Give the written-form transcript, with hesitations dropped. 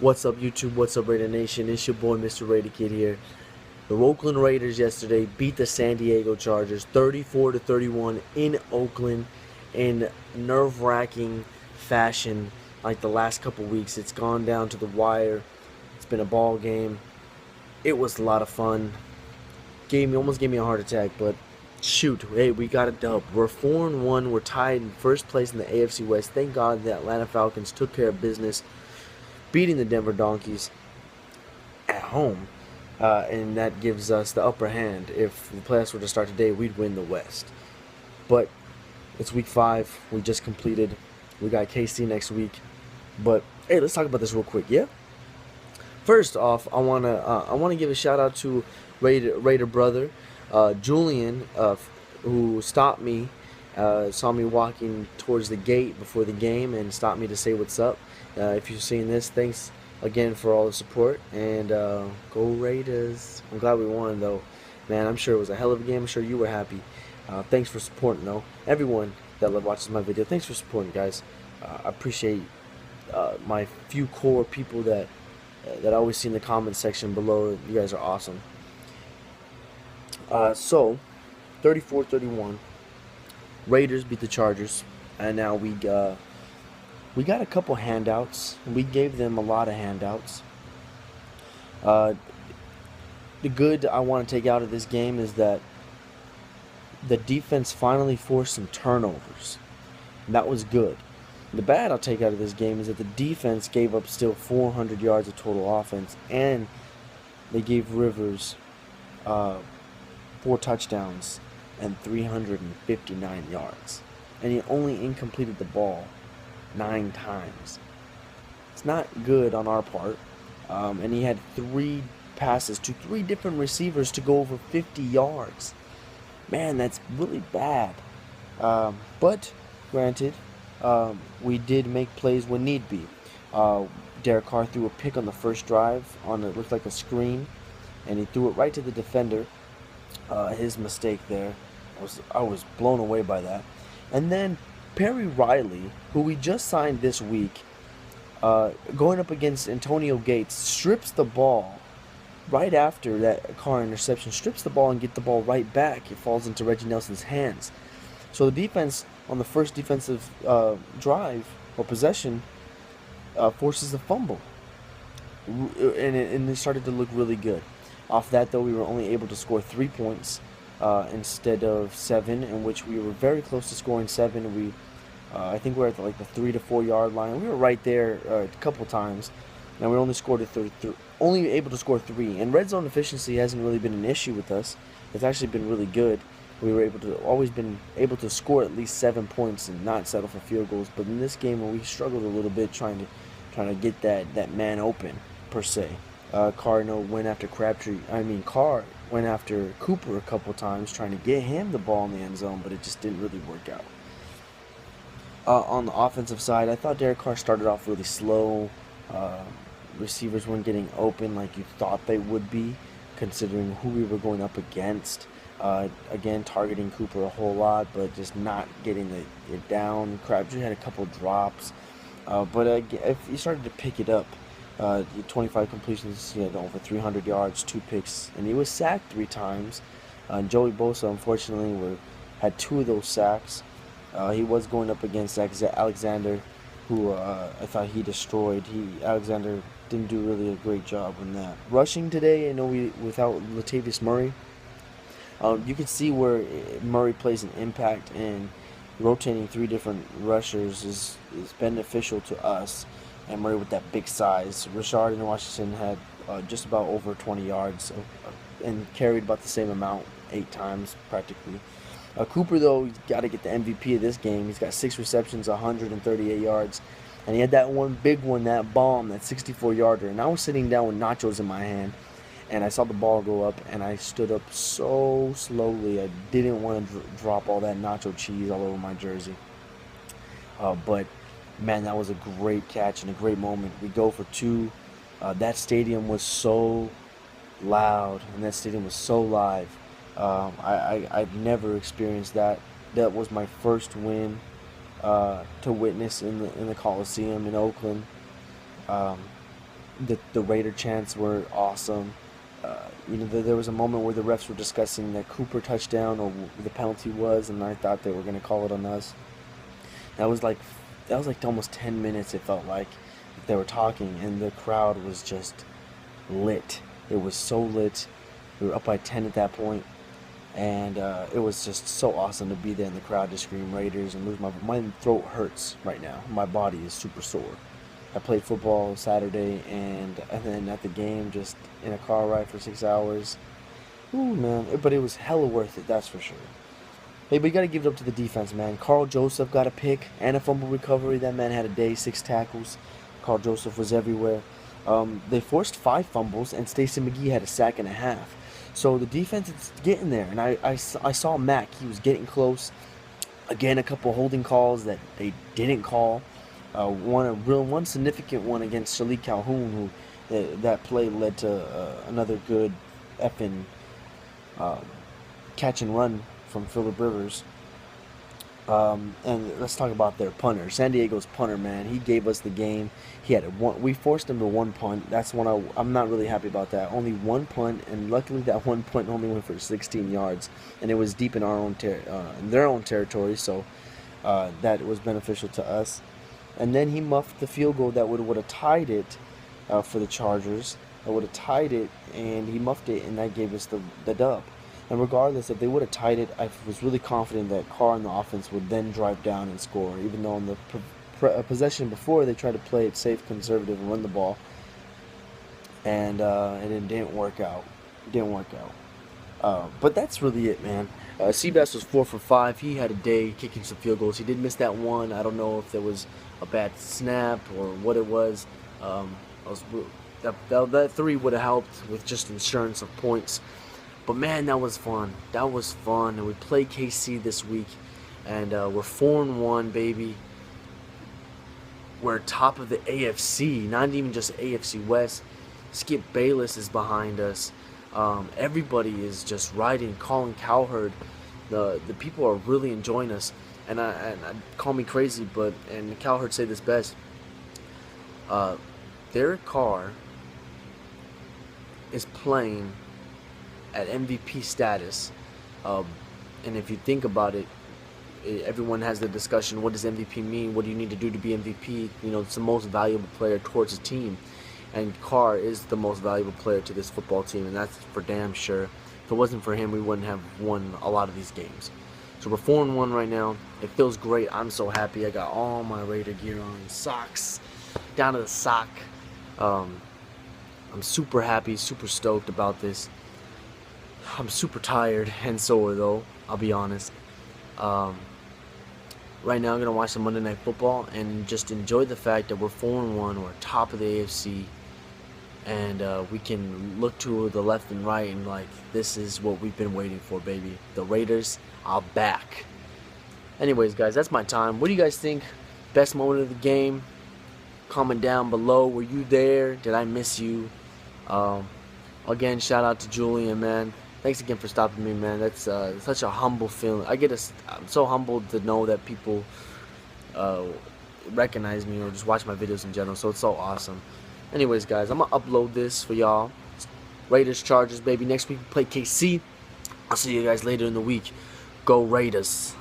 What's up, YouTube? What's up, Raider Nation? It's your boy, Mr. Raider Kid here. The Oakland Raiders yesterday beat the San Diego Chargers 34-31 in Oakland in nerve-wracking fashion. Like the last couple weeks, it's gone down to the wire. It's been a ball game. It was a lot of fun. Almost gave me a heart attack, but shoot, hey, we got a dub. We're 4-1. We're tied in first place in the AFC West. Thank God the Atlanta Falcons took care of business, beating the Denver Donkeys at home, and that gives us the upper hand. If the playoffs were to start today, we'd win the West. But it's week 5. We just completed. We got KC next week. But hey, let's talk about this real quick, yeah? First off, I wanna give a shout out to Raider brother Julian, who stopped me, saw me walking towards the gate before the game and stopped me to say what's up. If you've seen this, thanks again for all the support, and go Raiders. I'm glad we won, though. Man, I'm sure it was a hell of a game. I'm sure you were happy. Thanks for supporting, though. Everyone that watches my video, thanks for supporting, guys. I appreciate my few core people that I always see in the comment section below. You guys are awesome. So, 34-31, Raiders beat the Chargers, and now we got a couple handouts. We gave them a lot of handouts. The good I want to take out of this game is that the defense finally forced some turnovers. And that was good. The bad I'll take out of this game is that the defense gave up still 400 yards of total offense, and they gave Rivers 4 touchdowns and 359 yards. And he only incompleted the ball 9 times. It's not good on our part. And he had 3 passes to 3 different receivers to go over 50 yards. Man, that's really bad. But granted, we did make plays when need be. Derek Carr threw a pick on the first drive on it looked like a screen, and he threw it right to the defender. His mistake there. I was blown away by that. And then Perry Riley, who we just signed this week, going up against Antonio Gates, strips the ball right after that Carr interception, strips the ball and get the ball right back. It falls into Reggie Nelson's hands. So the defense on the first defensive drive or possession forces a fumble, and it started to look really good. Off that, though, we were only able to score 3 points instead of 7, in which we were very close to scoring 7. I think we were at the 3 to 4 yard line. We were right there a couple times, and we only scored only able to score 3. And red zone efficiency hasn't really been an issue with us. It's actually been really good. We were always been able to score at least 7 points and not settle for field goals. But in this game, we struggled a little bit trying to get that man open per se. Carr went after Carr went after Cooper a couple times trying to get him the ball in the end zone, but it just didn't really work out. On the offensive side, I thought Derek Carr started off really slow. Receivers weren't getting open like you thought they would be, considering who we were going up against. Again, targeting Cooper a whole lot, but just not getting it down. Crabtree had a couple drops, but if he started to pick it up. 25 completions, he had over 300 yards, 2 picks, and he was sacked 3 times. Joey Bosa, unfortunately, had 2 of those sacks. He was going up against Alexander, who I thought he destroyed. Alexander didn't do really a great job in that. Rushing today, I know without Latavius Murray, you can see where Murray plays an impact, and rotating 3 different rushers is beneficial to us. And Murray with that big size. Richard in Washington had just about over 20 yards and carried about the same amount 8 times practically. Cooper, though, he's got to get the MVP of this game. He's got 6 receptions, 138 yards. And he had that one big one, that bomb, that 64-yarder. And I was sitting down with nachos in my hand, and I saw the ball go up, and I stood up so slowly. I didn't want to drop all that nacho cheese all over my jersey. But man, that was a great catch and a great moment. We go for 2. That stadium was so loud, and that stadium was so live. I've never experienced that. That was my first win to witness in the Coliseum in Oakland. The Raider chants were awesome. There was a moment where the refs were discussing that Cooper touchdown or the penalty was, and I thought they were going to call it on us. That was like almost 10 minutes. It felt like they were talking, and the crowd was just lit. It was so lit. We were up by 10 at that point, and it was just so awesome to be there in the crowd to scream Raiders and lose my throat hurts right now. My body is super sore. I played football Saturday, and then at the game, just in a car ride for 6 hours. Ooh, man. But it was hella worth it, that's for sure. Hey, but you got to give it up to the defense, man. Carl Joseph got a pick and a fumble recovery. That man had a day, 6 tackles. Carl Joseph was everywhere. They forced 5 fumbles, and Stacey McGee had a sack and a half. So the defense is getting there, and I saw Mac. He was getting close. Again, a couple holding calls that they didn't call. One significant one against Shalik Calhoun, who that play led to another good effing catch and run from Phillip Rivers. And let's talk about their punter, San Diego's punter, man. He gave us the game. He had we forced him to 1 punt. That's one I'm not really happy about that. Only 1 punt, and luckily that 1 punt only went for 16 yards, and it was deep in in their own territory. So that was beneficial to us. And then he muffed the field goal that would have tied it for the Chargers. That would have tied it, and he muffed it, and that gave us the dub. And regardless, if they would have tied it, I was really confident that Carr and the offense would then drive down and score, even though in the possession before they tried to play it safe, conservative, and run the ball. And it didn't work out. But that's really it, man. Seabass was 4 for 5. He had a day kicking some field goals. He did miss that one. I don't know if there was a bad snap or what it was. That 3 would have helped with just insurance of points. But man, that was fun. And we play KC this week, and we're 4-1, baby. We're top of the AFC, not even just AFC West. Skip Bayless is behind us. Everybody is just riding Colin Cowherd. The people are really enjoying us, and I call me crazy, and Cowherd say this best. Derek Carr is playing at MVP status, and if you think about it, everyone has the discussion, what does MVP mean? What do you need to do to be MVP? It's the most valuable player towards a team, and Carr is the most valuable player to this football team, and that's for damn sure. If it wasn't for him, we wouldn't have won a lot of these games. So we're 4-1 right now. It feels great. I'm so happy. I got all my Raider gear on, socks, down to the sock. I'm super happy, super stoked about this. I'm super tired and sore, though, I'll be honest. Right now I'm going to watch some Monday Night Football and just enjoy the fact that we're 4-1, we're top of the AFC, and we can look to the left and right and this is what we've been waiting for, baby. The Raiders are back. Anyways, guys, that's my time. What do you guys think? Best moment of the game? Comment down below. Were you there? Did I miss you? Again, shout out to Julian, man. Thanks again for stopping me, man. That's such a humble feeling. I'm so humbled to know that people recognize me or just watch my videos in general. So it's so awesome. Anyways, guys, I'm gonna upload this for y'all. Raiders, Chargers, baby. Next week we play KC. I'll see you guys later in the week. Go Raiders.